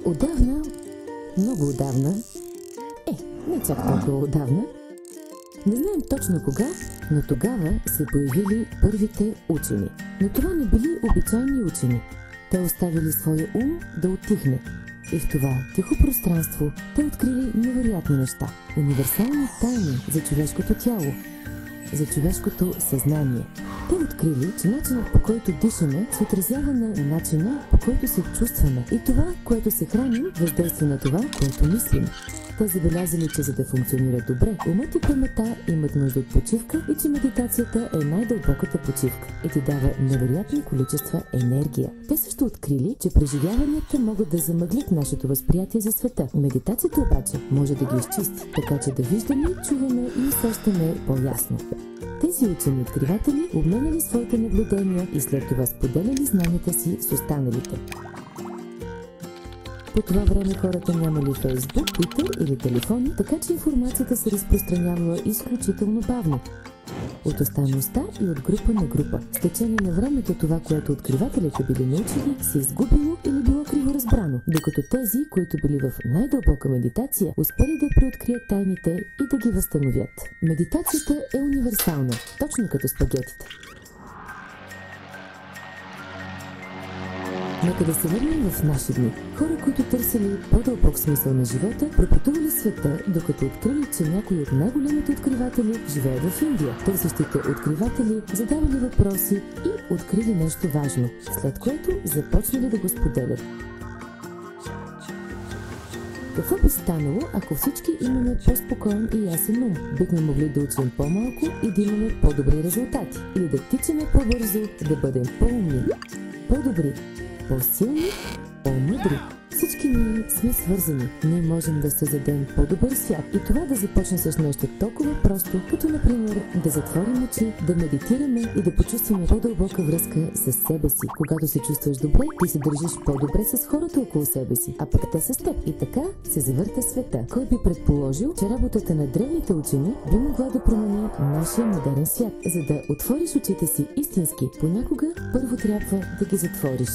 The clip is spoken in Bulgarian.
Отдавна, много отдавна, не чак толкова отдавна, не знаем точно кога, но тогава се появили първите учени. Но това не били обичайни учени. Те оставили своя ум да отихне. И в това тихо пространство те открили невероятни неща. Универсални тайни за човешкото тяло, за човешкото съзнание. Те открили, че начинът, по който дишаме, се отразява на начина, по който се чувстваме. И това, което се храним, въздейства на това, което мислим. Те забелязали, че за да функционира добре, умът и паметта имат нужда от почивка и че медитацията е най-дълбоката почивка и ти дава невероятни количества енергия. Те също открили, че преживяванията могат да замъглят нашето възприятие за света. Медитацията обаче може да ги изчисти, така че да виждаме, чуваме и усещаме по-ясно. Тези учени откриватели обменяли своите наблюдения и след това споделяли знанията си с останалите. По това време хората нямали Фейсбук, Twitter или телефони, така че информацията се разпространявала изключително бавно. От останалостта и от група на група. С течение на времето това, което откривателите били научили, се изгубило или било криво разбрано, докато тези, които били в най-дълбока медитация, успели да преоткрият тайните и да ги възстановят. Медитацията е универсална, точно като спагетите. Нека да се върнем в наши дни. Хора, които търсили по-дълбок смисъл на живота, пропътували света, докато открили, че някои от най-големите откриватели живеят в Индия. Търсещите откриватели задавали въпроси и открили нещо важно, след което започнали да го споделят. Какво би станало, ако всички имаме по-спокоен и ясен ум? Бихме могли да учим по-малко и да имаме по-добри резултати. Или да тичаме по-бързо, да бъдем по-умни, по-добри, по-силни, по-мъдри. Всички ние сме свързани. Ние можем да създадем по-добър свят. И това да започне с нещо толкова просто, като например да затворим очи, да медитираме и да почувстваме по-дълбока връзка с себе си. Когато се чувстваш добре, ти се държиш по-добре с хората около себе си, а пък те с теб. И така се завърта света. Кой би предположил, че работата на древните учени би могла да промени нашия модерен свят? За да отвориш очите си истински, понякога първо трябва да ги затвориш.